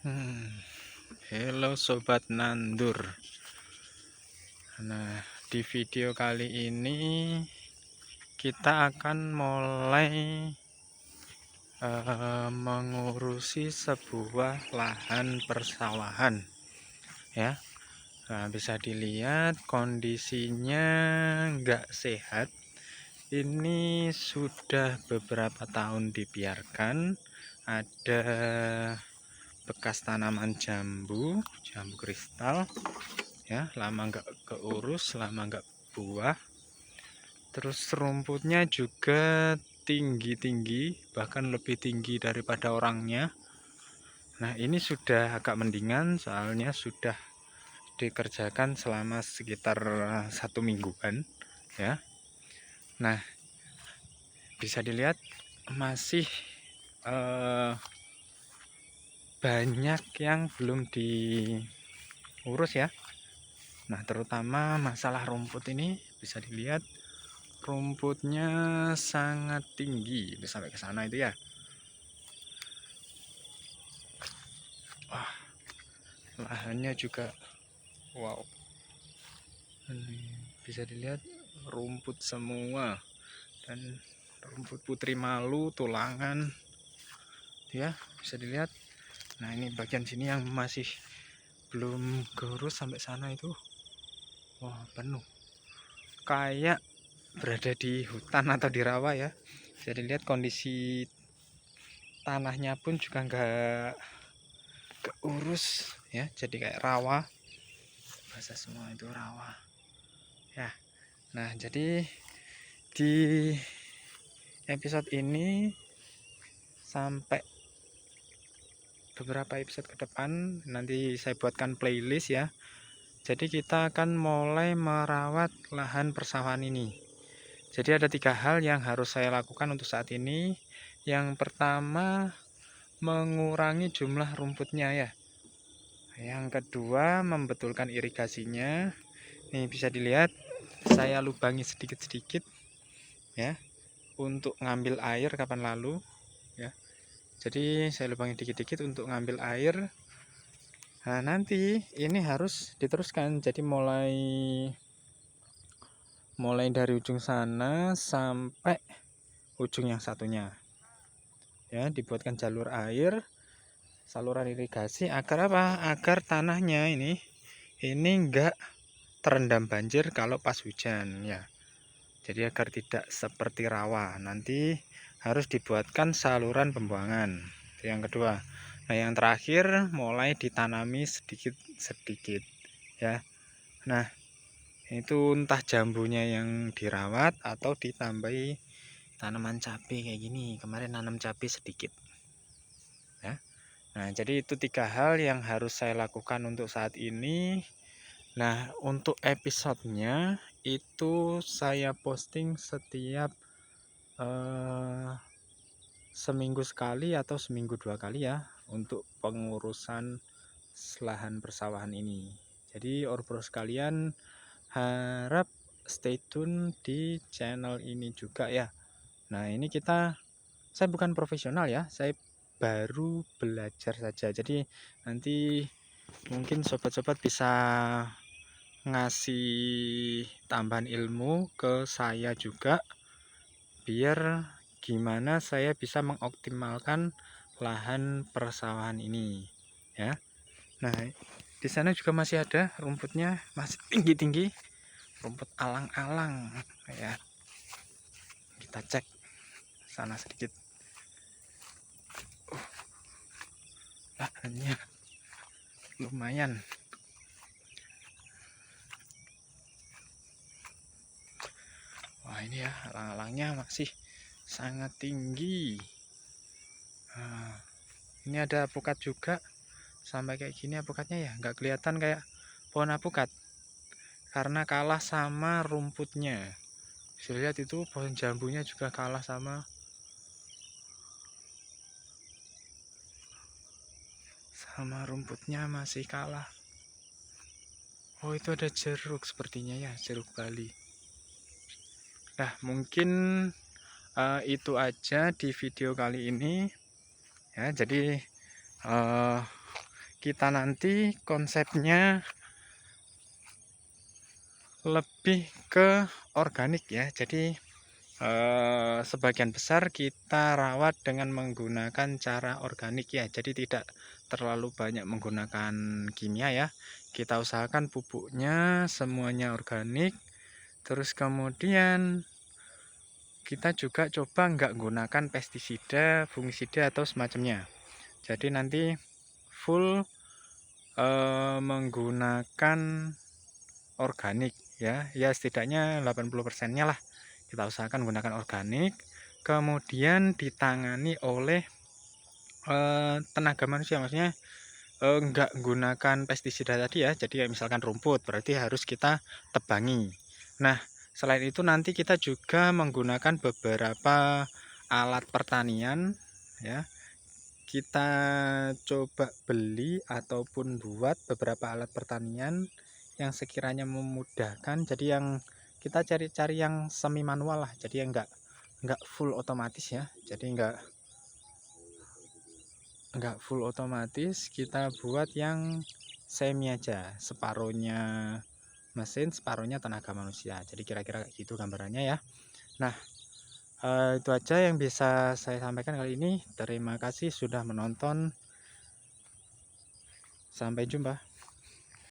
Hmm, Halo sobat nandur. Nah, di video kali ini kita akan mulai mengurusi sebuah lahan persawahan, ya. Nah, bisa dilihat kondisinya nggak sehat. Ini sudah beberapa tahun dibiarkan. Ada bekas tanaman jambu kristal, ya, lama nggak keurus, lama nggak buah. Terus rumputnya juga tinggi-tinggi, bahkan lebih tinggi daripada orangnya. Nah, ini sudah agak mendingan, soalnya sudah dikerjakan selama sekitar 1 mingguan, ya. Nah, bisa dilihat masih banyak yang belum diurus, ya. Nah, terutama masalah rumput ini bisa dilihat rumputnya sangat tinggi, bisa sampai ke sana itu, ya. Wah, lahannya juga wow. Ini bisa dilihat rumput semua, dan rumput putri malu, tulangan, ya, bisa dilihat. Nah, ini bagian sini yang masih belum gerus sampai sana itu. Wah, penuh. Kayak berada di hutan atau di rawa, ya. Bisa dilihat kondisi tanahnya pun juga nggak keurus, ya. Jadi kayak rawa. Basah semua itu rawa. Ya. Nah, jadi di episode ini sampai beberapa episode ke depan nanti saya buatkan playlist, ya. Jadi kita akan mulai merawat lahan persawahan ini. Jadi ada 3 hal yang harus saya lakukan untuk saat ini. Yang pertama, mengurangi jumlah rumputnya, ya. Yang kedua, membetulkan irigasinya. Nih bisa dilihat saya lubangi sedikit-sedikit, ya, untuk ngambil air kapan lalu, ya. Jadi saya lubangi dikit-dikit untuk ngambil air. Nah, nanti ini harus diteruskan. Jadi mulai dari ujung sana sampai ujung yang satunya, ya, dibuatkan jalur air, saluran irigasi, agar apa? Agar tanahnya ini enggak terendam banjir kalau pas hujan, ya. Jadi agar tidak seperti rawa, nanti harus dibuatkan saluran pembuangan. Itu yang kedua. Nah, yang terakhir mulai ditanami sedikit-sedikit, ya. Nah, itu entah jambunya yang dirawat atau ditambahi tanaman cabai kayak gini. Kemarin nanam cabai sedikit, ya. Nah, jadi itu 3 hal yang harus saya lakukan untuk saat ini. Nah, untuk episodenya itu saya posting setiap seminggu sekali atau seminggu 2 kali, ya, untuk pengurusan lahan persawahan ini. Jadi bro sekalian, harap stay tune di channel ini juga, ya. Nah, ini saya bukan profesional, ya, saya baru belajar saja. Jadi nanti mungkin sobat-sobat bisa ngasih tambahan ilmu ke saya juga, biar gimana saya bisa mengoptimalkan lahan persawahan ini, ya. Nah, di sana juga masih ada rumputnya, masih tinggi-tinggi, rumput alang-alang, ya. Kita cek sana sedikit. Lahannya lumayan. Wah, ini, ya, alang-alangnya masih sangat tinggi. Nah, ini ada apukat juga. Sampai kayak gini apukatnya, ya, nggak kelihatan kayak pohon apukat karena kalah sama rumputnya. Bisa lihat itu pohon jambunya juga kalah sama rumputnya, masih kalah. Oh, itu ada jeruk sepertinya, ya, jeruk Bali. Nah, mungkin itu aja di video kali ini, ya. Jadi kita nanti konsepnya lebih ke organik ya. Jadi sebagian besar kita rawat dengan menggunakan cara organik ya. Jadi tidak terlalu banyak menggunakan kimia ya. Kita usahakan pupuknya semuanya organik. Terus kemudian kita juga coba nggak gunakan pestisida, fungisida atau semacamnya. Jadi nanti full menggunakan organik ya. Ya setidaknya 80%-nya lah kita usahakan menggunakan organik. Kemudian ditangani oleh tenaga manusia, maksudnya nggak gunakan pestisida tadi ya. Jadi misalkan rumput berarti harus kita tebangi. Nah selain itu nanti kita juga menggunakan beberapa alat pertanian ya. Kita coba beli ataupun buat beberapa alat pertanian yang sekiranya memudahkan. Jadi yang kita cari-cari yang semi manual lah, jadi yang nggak full otomatis ya. Jadi nggak full otomatis, kita buat yang semi aja, separuhnya mesin, separuhnya tenaga manusia. Jadi kira-kira kayak gitu gambarannya ya. Nah itu aja yang bisa saya sampaikan kali ini. Terima kasih sudah menonton, sampai jumpa.